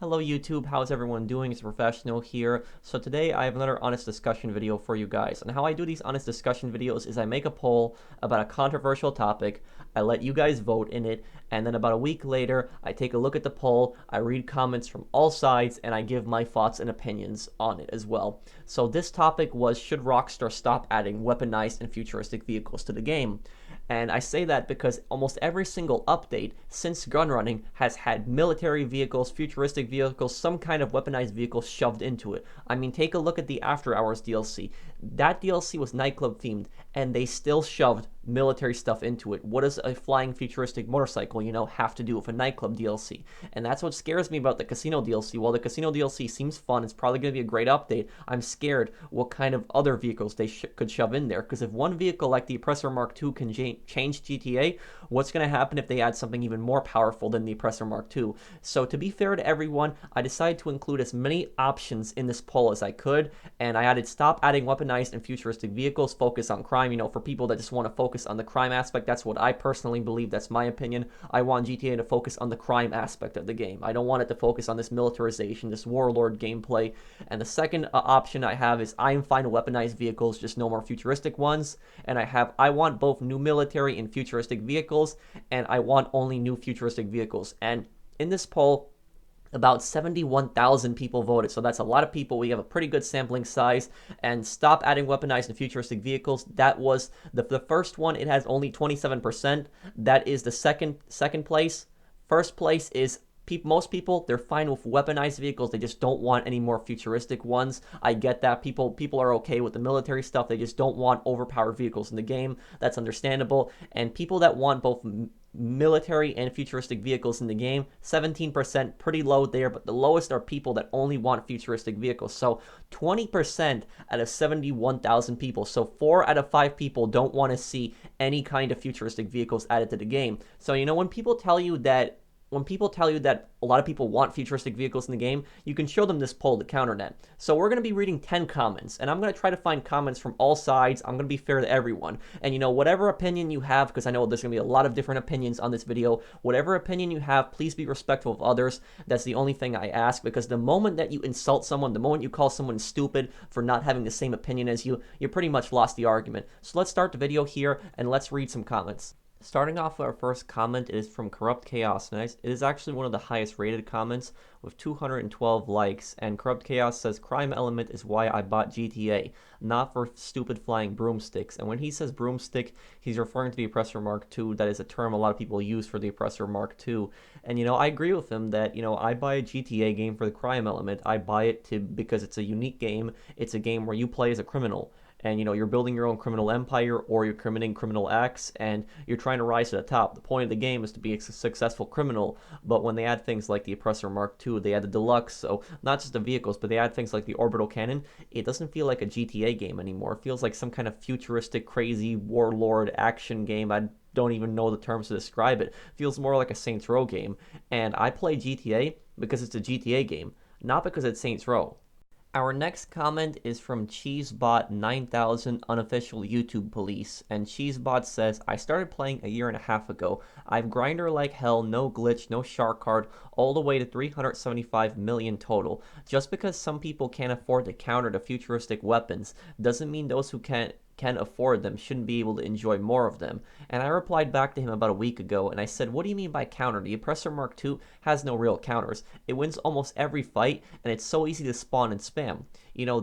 Hello YouTube, how's everyone doing? It's Professional here. So today I have another honest discussion video for you guys. And how I do these honest discussion videos is I make a poll about a controversial topic, I let you guys vote in it, and then about a week later I take a look at the poll, I read comments from all sides, and I give my thoughts and opinions on it as well. So this topic was, should Rockstar stop adding weaponized and futuristic vehicles to the game? And I say that because almost every single update since gunrunning has had military vehicles, futuristic vehicles, some kind of weaponized vehicle shoved into it. I mean, take a look at the After Hours DLC. That DLC was nightclub themed, and they still shoved military stuff into it. What does a flying futuristic motorcycle, have to do with a nightclub DLC? And that's what scares me about the casino DLC. While the casino DLC seems fun, it's probably going to be a great update, I'm scared what kind of other vehicles they could shove in there. Because if one vehicle like the Oppressor Mark II can change GTA, what's going to happen if they add something even more powerful than the Oppressor Mark II? So to be fair to everyone, I decided to include as many options in this poll as I could, and I added stop adding weaponized and futuristic vehicles, focus on crime. For people that just want to focus on the crime aspect, that's what I personally believe, that's my opinion. I want GTA to focus on the crime aspect of the game. I don't want it to focus on this militarization, this warlord gameplay. And the second option I have is I am fine with weaponized vehicles, just no more futuristic ones. And I want both new military and futuristic vehicles, and I want only new futuristic vehicles. And in this poll, about 71,000 people voted, so that's a lot of people. We have a pretty good sampling size. And stop adding weaponized and futuristic vehicles, that was the first one. It has only 27%. That is the second place. First place is most people, they're fine with weaponized vehicles. They just don't want any more futuristic ones. I get that. People are okay with the military stuff. They just don't want overpowered vehicles in the game. That's understandable. And people that want both military and futuristic vehicles in the game, 17%, pretty low there, but the lowest are people that only want futuristic vehicles. So 20% out of 71,000 people, so 4 out of 5 people don't want to see any kind of futuristic vehicles added to the game. So when people tell you that a lot of people want futuristic vehicles in the game, you can show them this poll to counter that. So we're going to be reading 10 comments, and I'm going to try to find comments from all sides. I'm going to be fair to everyone. And whatever opinion you have, because I know there's going to be a lot of different opinions on this video, whatever opinion you have, please be respectful of others. That's the only thing I ask, because the moment that you insult someone, the moment you call someone stupid for not having the same opinion as you, you pretty much lost the argument. So let's start the video here, and let's read some comments. Starting off with our first comment, it is from Corrupt Chaos, and it is actually one of the highest rated comments with 212 likes. And Corrupt Chaos says, crime element is why I bought GTA, not for stupid flying broomsticks. And when he says broomstick, he's referring to the Oppressor Mark II. That is a term a lot of people use for the Oppressor Mark II. And I agree with him that I buy a GTA game for the crime element. I buy it because it's a unique game. It's a game where you play as a criminal. And you're building your own criminal empire, or you're committing criminal acts, and you're trying to rise to the top. The point of the game is to be a successful criminal. But when they add things like the Oppressor Mark II, they add the deluxe, so not just the vehicles, but they add things like the orbital cannon, it doesn't feel like a GTA game anymore. It feels like some kind of futuristic, crazy warlord action game. I don't even know the terms to describe it. It feels more like a Saints Row game. And I play GTA because it's a GTA game, not because it's Saints Row. Our next comment is from Cheesebot9000 Unofficial YouTube Police, and Cheesebot says, I started playing a year and a half ago. I've grinder like hell, no glitch, no shark card, all the way to 375 million total. Just because some people can't afford to counter the futuristic weapons doesn't mean those who can afford them shouldn't be able to enjoy more of them. And I replied back to him about a week ago, and I said, what do you mean by counter? The Oppressor Mark II has no real counters. It wins almost every fight, and it's so easy to spawn and spam.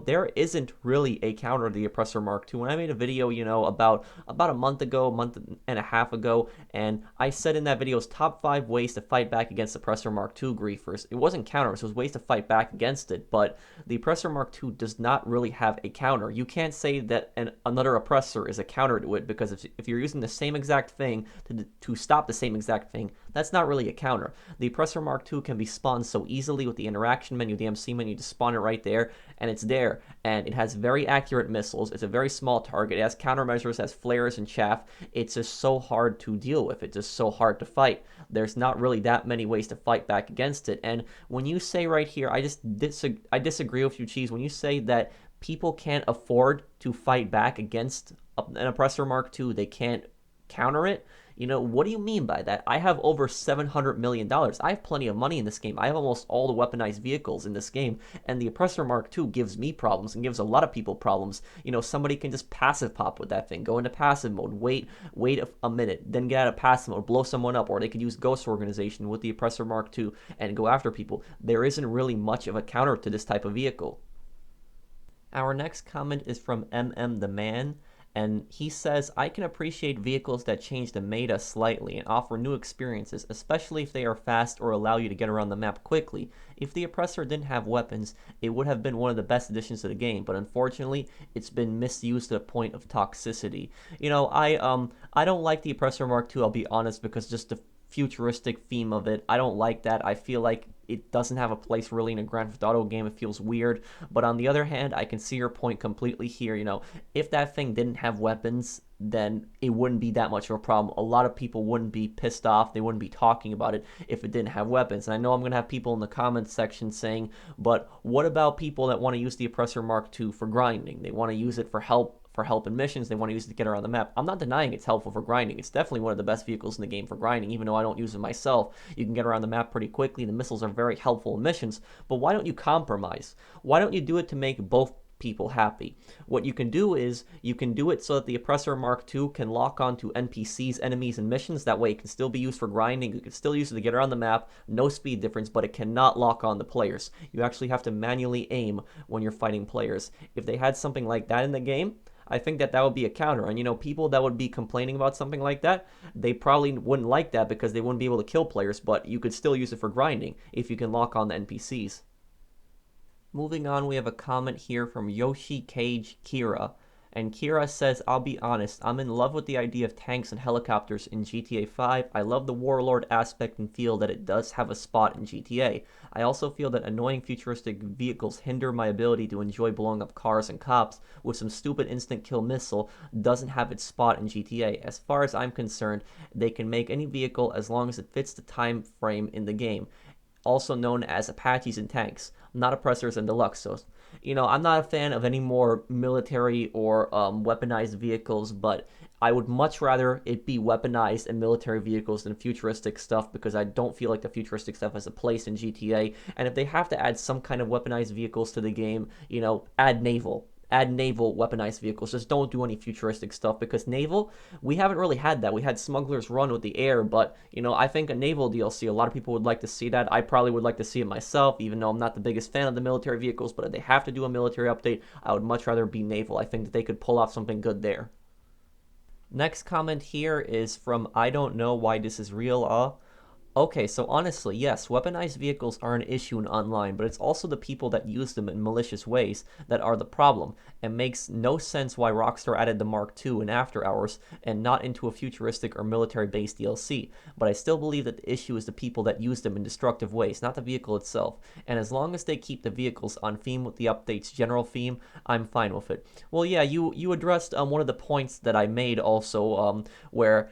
There isn't really a counter to the Oppressor Mark II. When I made a video, about a month and a half ago, and I said in that video's top 5 ways to fight back against the Oppressor Mark II griefers. It wasn't counters, it was ways to fight back against it, but the Oppressor Mark II does not really have a counter. You can't say that another oppressor is a counter to it, because if you're using the same exact thing to stop the same exact thing, that's not really a counter. The Oppressor Mark II can be spawned so easily with the interaction menu, the MC menu, just spawn it right there, and it's there. And it has very accurate missiles. It's a very small target. It has countermeasures, has flares and chaff. It's just so hard to deal with. It's just so hard to fight. There's not really that many ways to fight back against it. And when you say right here, I disagree with you, Cheese, when you say that people can't afford to fight back against an Oppressor Mark II, they can't counter it. What do you mean by that? I have over $700 million. I have plenty of money in this game. I have almost all the weaponized vehicles in this game, and the Oppressor Mark II gives me problems and gives a lot of people problems. Somebody can just passive pop with that thing, go into passive mode, wait a minute, then get out of passive mode, blow someone up, or they could use Ghost Organization with the Oppressor Mark II and go after people. There isn't really much of a counter to this type of vehicle. Our next comment is from the Man, and he says, I can appreciate vehicles that change the meta slightly and offer new experiences, especially if they are fast or allow you to get around the map quickly. If the Oppressor didn't have weapons, it would have been one of the best additions to the game, but unfortunately, it's been misused to the point of toxicity. I don't like the Oppressor Mark II, I'll be honest, because just the futuristic theme of it, I don't like that. I feel like it doesn't have a place really in a Grand Theft Auto game. It feels weird. But on the other hand, I can see your point completely here. If that thing didn't have weapons, then it wouldn't be that much of a problem. A lot of people wouldn't be pissed off. They wouldn't be talking about it if it didn't have weapons. And I know I'm going to have people in the comments section saying, but what about people that want to use the Oppressor Mark II for grinding? They want to use it for help in missions. They want to use it to get around the map. I'm not denying it's helpful for grinding. It's definitely one of the best vehicles in the game for grinding, even though I don't use it myself. You can get around the map pretty quickly. The missiles are very helpful in missions, but why don't you compromise? Why don't you do it to make both people happy? What you can do is you can do it so that the Oppressor Mark II can lock onto NPCs, enemies, and missions. That way it can still be used for grinding. You can still use it to get around the map. No speed difference, but it cannot lock on the players. You actually have to manually aim when you're fighting players. If they had something like that in the game, I think that would be a counter. And, people that would be complaining about something like that, they probably wouldn't like that because they wouldn't be able to kill players, but you could still use it for grinding if you can lock on the NPCs. Moving on, we have a comment here from Yoshi Cage Kira. And Kira says, I'll be honest, I'm in love with the idea of tanks and helicopters in GTA 5. I love the Warlord aspect and feel that it does have a spot in GTA. I also feel that annoying futuristic vehicles hinder my ability to enjoy blowing up cars and cops with some stupid instant kill missile doesn't have its spot in GTA. As far as I'm concerned, they can make any vehicle as long as it fits the time frame in the game, also known as Apaches and tanks, not oppressors and deluxe. So, I'm not a fan of any more military or weaponized vehicles, but I would much rather it be weaponized and military vehicles than futuristic stuff, because I don't feel like the futuristic stuff has a place in GTA. And if they have to add some kind of weaponized vehicles to the game, add naval. Add naval weaponized vehicles. Just don't do any futuristic stuff, because naval, we haven't really had that. We had Smuggler's Run with the air, but, I think a naval DLC, a lot of people would like to see that. I probably would like to see it myself, even though I'm not the biggest fan of the military vehicles, but if they have to do a military update, I would much rather be naval. I think that they could pull off something good there. Next comment here is from I don't know why this is real. Okay, so honestly, yes, weaponized vehicles are an issue in online, but it's also the people that use them in malicious ways that are the problem. It makes no sense why Rockstar added the Mark II in After Hours and not into a futuristic or military-based DLC, but I still believe that the issue is the people that use them in destructive ways, not the vehicle itself. And as long as they keep the vehicles on theme with the update's general theme, I'm fine with it. Well, yeah, you addressed one of the points that I made also, where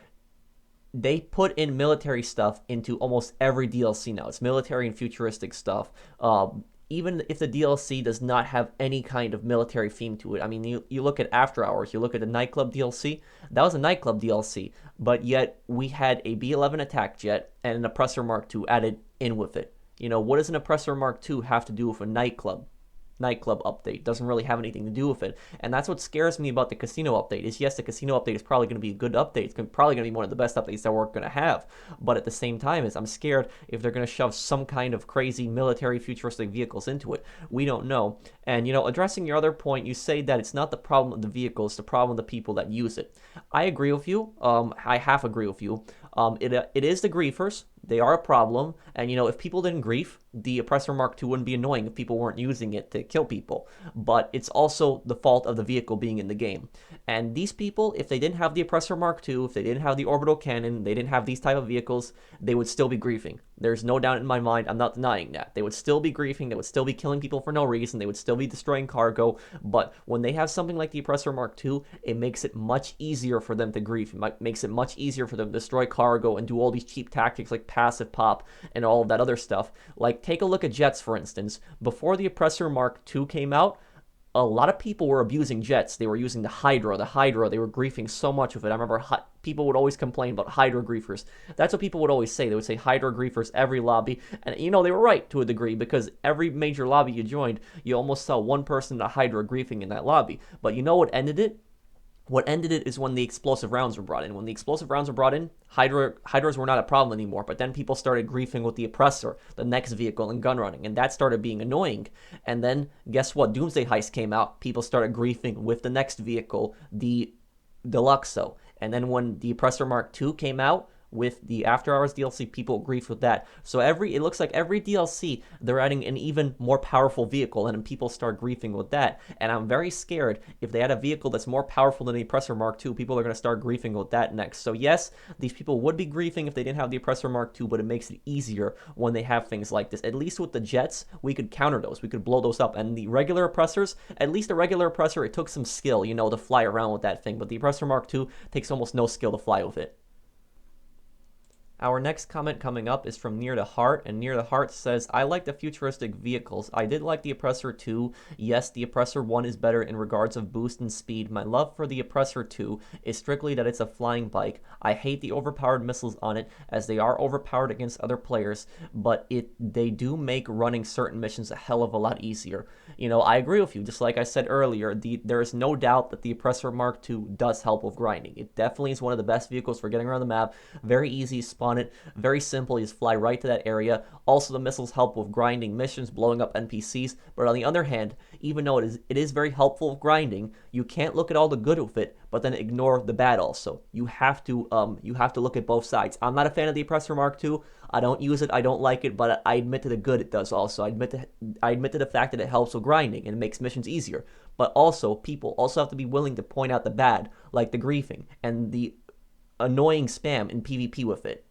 they put in military stuff into almost every DLC now. It's military and futuristic stuff. Even if the DLC does not have any kind of military theme to it. I mean, you look at After Hours, you look at the nightclub DLC, that was a nightclub DLC, but yet we had a B-11 attack jet and an Oppressor Mark II added in with it. What does an Oppressor Mark II have to do with a nightclub update? Doesn't really have anything to do with it. And that's what scares me about the casino update, is yes, the casino update is probably going to be a good update. It's probably going to be one of the best updates that we're going to have. But at the same time, I'm scared if they're going to shove some kind of crazy military futuristic vehicles into it. We don't know. And, addressing your other point, you say that it's not the problem of the vehicle, it's the problem of the people that use it. I agree with you. I half agree with you. It is the griefers. They are a problem, and if people didn't grief, the Oppressor Mark II wouldn't be annoying if people weren't using it to kill people. But it's also the fault of the vehicle being in the game. And these people, if they didn't have the Oppressor Mark II, if they didn't have the orbital cannon, they didn't have these type of vehicles, they would still be griefing. There's no doubt in my mind, I'm not denying that. They would still be griefing, they would still be killing people for no reason, they would still be destroying cargo, but when they have something like the Oppressor Mark II, it makes it much easier for them to grief. It makes it much easier for them to destroy cargo and do all these cheap tactics like passive pop and all of that other stuff. Like, take a look at jets, for instance. Before the Oppressor Mark II came out, a lot of people were abusing jets. They were using the Hydra. They were griefing so much of it. I remember people would always complain about Hydra griefers. That's what people would always say. They would say Hydra griefers every lobby. And, you know, they were right to a degree because every major lobby you joined, you almost saw one person to Hydra griefing in that lobby. But you know what ended it? What ended it is when the explosive rounds were brought in. When the explosive rounds were brought in, Hydras were not a problem anymore. But then people started griefing with the Oppressor, the next vehicle, and gun running. And that started being annoying. And then, guess what? Doomsday Heist came out. People started griefing with the next vehicle, the Deluxo. And then when the Oppressor Mark II came out, with the After Hours DLC, people grief with that. So it looks like every DLC, they're adding an even more powerful vehicle, and people start griefing with that. And I'm very scared if they add a vehicle that's more powerful than the Oppressor Mark II, people are going to start griefing with that next. So yes, these people would be griefing if they didn't have the Oppressor Mark II, but it makes it easier when they have things like this. At least with the jets, we could counter those. We could blow those up. And the regular Oppressors, at least a regular Oppressor, it took some skill, you know, to fly around with that thing. But the Oppressor Mark II takes almost no skill to fly with it. Our next comment coming up is from Near the Heart, and Near the Heart says, I like the futuristic vehicles. I did like the Oppressor 2. Yes, the Oppressor 1 is better in regards of boost and speed. My love for the Oppressor 2 is strictly that it's a flying bike. I hate the overpowered missiles on it, as they are overpowered against other players, but they do make running certain missions a hell of a lot easier. You know, I agree with you. Just like I said earlier, there is no doubt that the Oppressor Mark II does help with grinding. It definitely is one of the best vehicles for getting around the map. Very easy to spawn it, very simple. You just fly right to that area. Also, the missiles help with grinding missions, blowing up NPCs. But on the other hand, even though it is very helpful with grinding, you can't look at all the good with it, but then ignore the bad also. You have to look at both sides. I'm not a fan of the Oppressor Mark II. I don't use it. I don't like it, but I admit to the good it does also. I admit to the fact that it helps with grinding and makes missions easier. But also, people also have to be willing to point out the bad, like the griefing and the annoying spam in PvP with it.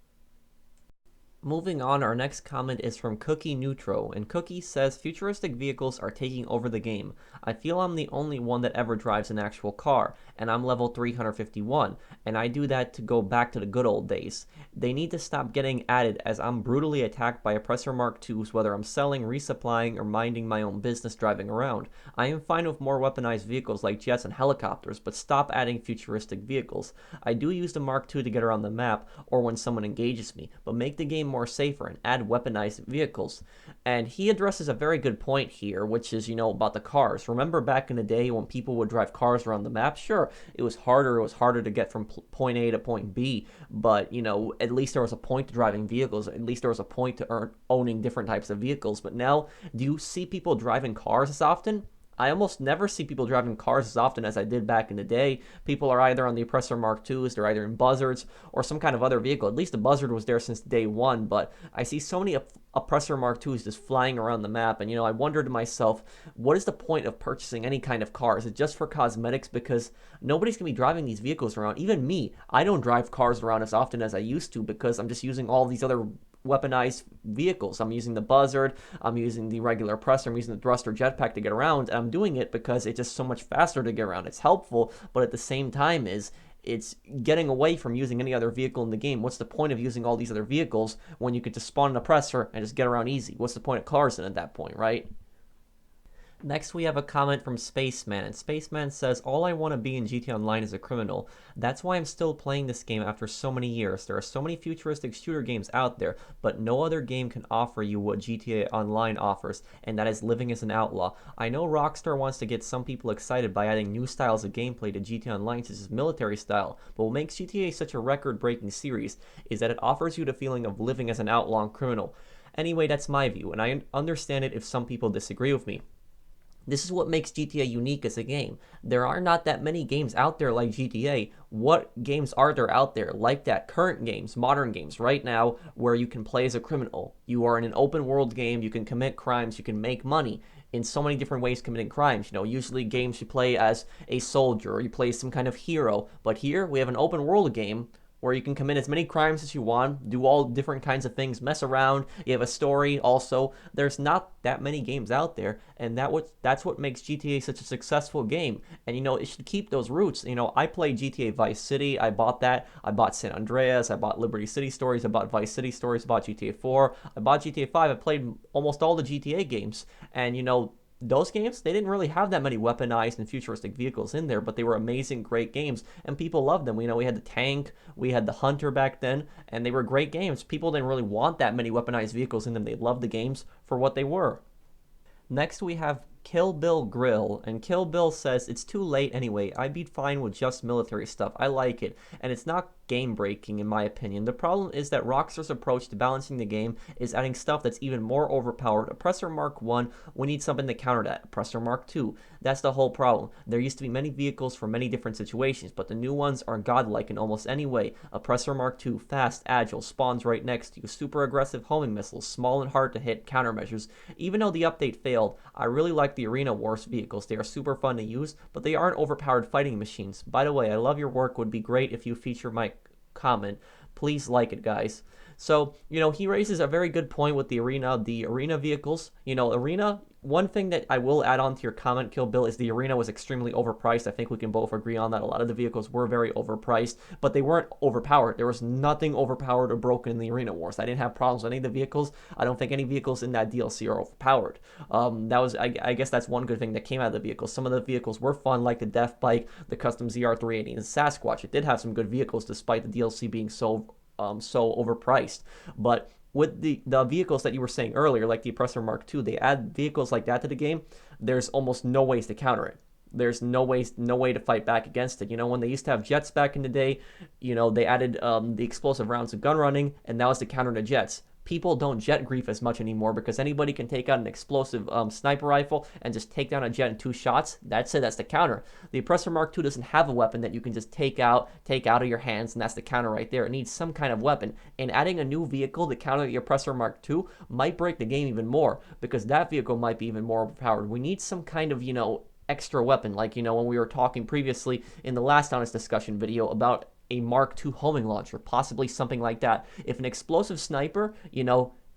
Moving on, our next comment is from Cookie Neutro, and Cookie says, futuristic vehicles are taking over the game. I feel I'm the only one that ever drives an actual car, and I'm level 351, and I do that to go back to the good old days. They need to stop getting added, as I'm brutally attacked by Oppressor Mark IIs, whether I'm selling, resupplying, or minding my own business driving around. I am fine with more weaponized vehicles like jets and helicopters, but stop adding futuristic vehicles. I do use the Mark II to get around the map, or when someone engages me, but make the game more safer and add weaponized vehicles. And he addresses a very good point here, which is, you know, about the cars. Remember back in the day when people would drive cars around the map? Sure, it was harder to get from point A to point B, but, you know, at least there was a point to driving vehicles. At least there was a point to owning different types of vehicles. But now, do you see people driving cars as often? I almost never see people driving cars as often as I did back in the day. People are either on the Oppressor Mark IIs, they're either in Buzzards, or some kind of other vehicle. At least the Buzzard was there since day one, but I see so many Oppressor Mark IIs just flying around the map, and, you know, I wonder to myself, what is the point of purchasing any kind of car? Is it just for cosmetics? Because nobody's going to be driving these vehicles around. Even me, I don't drive cars around as often as I used to because I'm just using all these other weaponized vehicles. I'm using the Buzzard, I'm using the regular Oppressor, I'm using the Thruster Jetpack to get around, and I'm doing it because it's just so much faster to get around. It's helpful, but at the same time it's getting away from using any other vehicle in the game. What's the point of using all these other vehicles when you could just spawn an Oppressor and just get around easy? What's the point of cars then at that point, right? Next, we have a comment from Spaceman, and Spaceman says, all I want to be in GTA Online is a criminal. That's why I'm still playing this game after so many years. There are so many futuristic shooter games out there, but no other game can offer you what GTA Online offers, and that is living as an outlaw. I know Rockstar wants to get some people excited by adding new styles of gameplay to GTA Online, such as military style, but what makes GTA such a record-breaking series is that it offers you the feeling of living as an outlaw and criminal. Anyway, that's my view, and I understand it if some people disagree with me. This is what makes GTA unique as a game. There are not that many games out there like GTA. What games are there out there like that? Current games, modern games, right now, where you can play as a criminal. You are in an open world game, you can commit crimes, you can make money in so many different ways committing crimes. You know, usually games you play as a soldier or you play as some kind of hero. But here we have an open world game where you can commit as many crimes as you want, do all different kinds of things, mess around. You have a story also. There's not that many games out there, and that's what makes GTA such a successful game. And, you know, it should keep those roots. You know, I played GTA Vice City. I bought that. I bought San Andreas. I bought Liberty City Stories. I bought Vice City Stories. I bought GTA 4. I bought GTA 5. I played almost all the GTA games. And, you know, those games, they didn't really have that many weaponized and futuristic vehicles in there, but they were amazing, great games, and people loved them. We had the tank, we had the hunter back then, and they were great games. People didn't really want that many weaponized vehicles in them. They loved the games for what they were. Next, we have Kill Bill Grill, and Kill Bill says, it's too late anyway, I'd be fine with just military stuff, I like it, and it's not game breaking in my opinion. The problem is that Rockstar's approach to balancing the game is adding stuff that's even more overpowered. Oppressor Mark 1, we need something to counter that. Oppressor Mark 2, that's the whole problem. There used to be many vehicles for many different situations, but the new ones are godlike in almost any way. Oppressor Mark 2, fast, agile, spawns right next to you, super aggressive homing missiles, small and hard to hit countermeasures. Even though the update failed, I really like the Arena Wars vehicles. They are super fun to use, but they aren't overpowered fighting machines. By the way, I love your work, would be great if you feature my comment. Please like it, guys. So, he raises a very good point with the arena vehicles. Arena, one thing that I will add on to your comment, Kill Bill, is the arena was extremely overpriced. I think we can both agree on that. A lot of the vehicles were very overpriced, but they weren't overpowered. There was nothing overpowered or broken in the Arena Wars. I didn't have problems with any of the vehicles. I don't think any vehicles in that DLC are overpowered. I guess that's one good thing that came out of the vehicles. Some of the vehicles were fun, like the Death Bike, the custom ZR380, and the Sasquatch. It did have some good vehicles despite the DLC being so overpriced. But with the vehicles that you were saying earlier, like the Oppressor Mark II, they add vehicles like that to the game, there's almost no ways to counter it. There's no way to fight back against it. When they used to have jets back in the day, they added the explosive rounds of gun running, and that was to counter the jets. People don't jet grief as much anymore because anybody can take out an explosive sniper rifle and just take down a jet in 2 shots. That's it. That's the counter. The Oppressor Mark II doesn't have a weapon that you can just take out of your hands, and that's the counter right there. It needs some kind of weapon. And adding a new vehicle to counter the Oppressor Mark II might break the game even more because that vehicle might be even more overpowered. We need some kind of, extra weapon, like, when we were talking previously in the last Honest Discussion video about a Mark II homing launcher, possibly something like that. If an explosive sniper,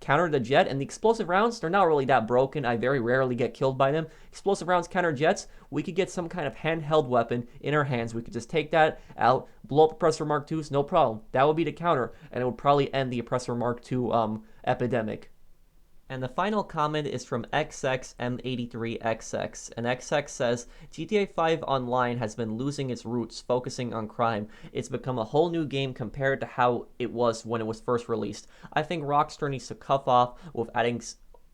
counter the jet, and the explosive rounds, they're not really that broken. I very rarely get killed by them. Explosive rounds counter jets, we could get some kind of handheld weapon in our hands. We could just take that out, blow up Oppressor Mark IIs, no problem. That would be the counter, and it would probably end the Oppressor Mark II epidemic. And the final comment is from XXM83XX, and XX says, GTA 5 Online has been losing its roots, focusing on crime. It's become a whole new game compared to how it was when it was first released. I think Rockstar needs to cuff off with adding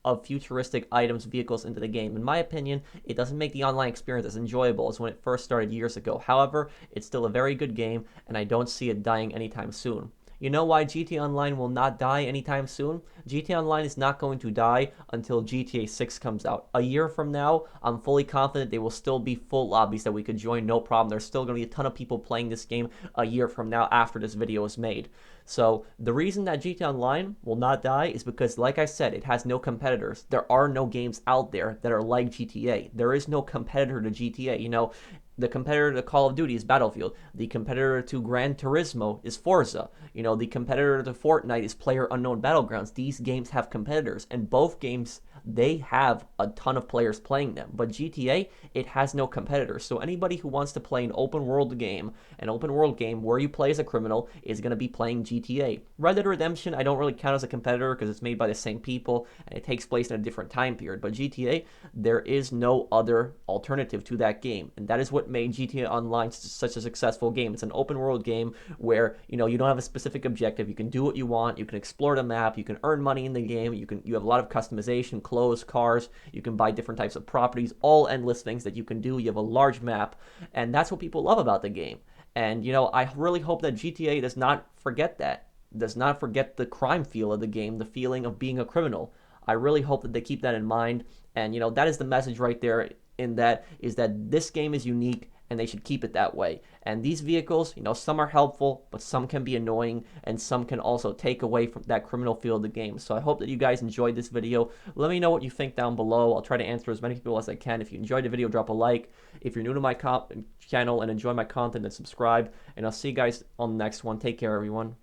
of futuristic items, vehicles into the game. In my opinion, it doesn't make the online experience as enjoyable as when it first started years ago. However, it's still a very good game, and I don't see it dying anytime soon. You know why GTA Online will not die anytime soon? GTA Online is not going to die until GTA 6 comes out. A year from now, I'm fully confident they will still be full lobbies that we could join, no problem. There's still going to be a ton of people playing this game a year from now after this video is made. So the reason that GTA Online will not die is because, like I said, it has no competitors. There are no games out there that are like GTA. There is no competitor to GTA. The competitor to Call of Duty is Battlefield. The competitor to Gran Turismo is Forza. The competitor to Fortnite is PlayerUnknown Battlegrounds. These games have competitors, and both games, they have a ton of players playing them. But GTA, it has no competitors. So anybody who wants to play an open world game where you play as a criminal, is going to be playing GTA. Red Dead Redemption, I don't really count as a competitor because it's made by the same people, and it takes place in a different time period. But GTA, there is no other alternative to that game, and that is what made GTA Online such a successful game. It's an open world game where you don't have a specific objective. You can do what you want. You can explore the map. You can earn money in the game. You have a lot of customization, clothes, cars. You can buy different types of properties, all endless things that you can do. You have a large map, and that's what people love about the game. And I really hope that GTA does not forget that. Does not forget the crime feel of the game, the feeling of being a criminal. I really hope that they keep that in mind. And that is the message right there. In that is that this game is unique, and they should keep it that way. And these vehicles, some are helpful, but some can be annoying, and some can also take away from that criminal feel of the game. So I hope that you guys enjoyed this video. Let me know what you think down below. I'll try to answer as many people as I can. If you enjoyed the video, drop a like. If you're new to my channel and enjoy my content, then subscribe. And I'll see you guys on the next one. Take care, everyone.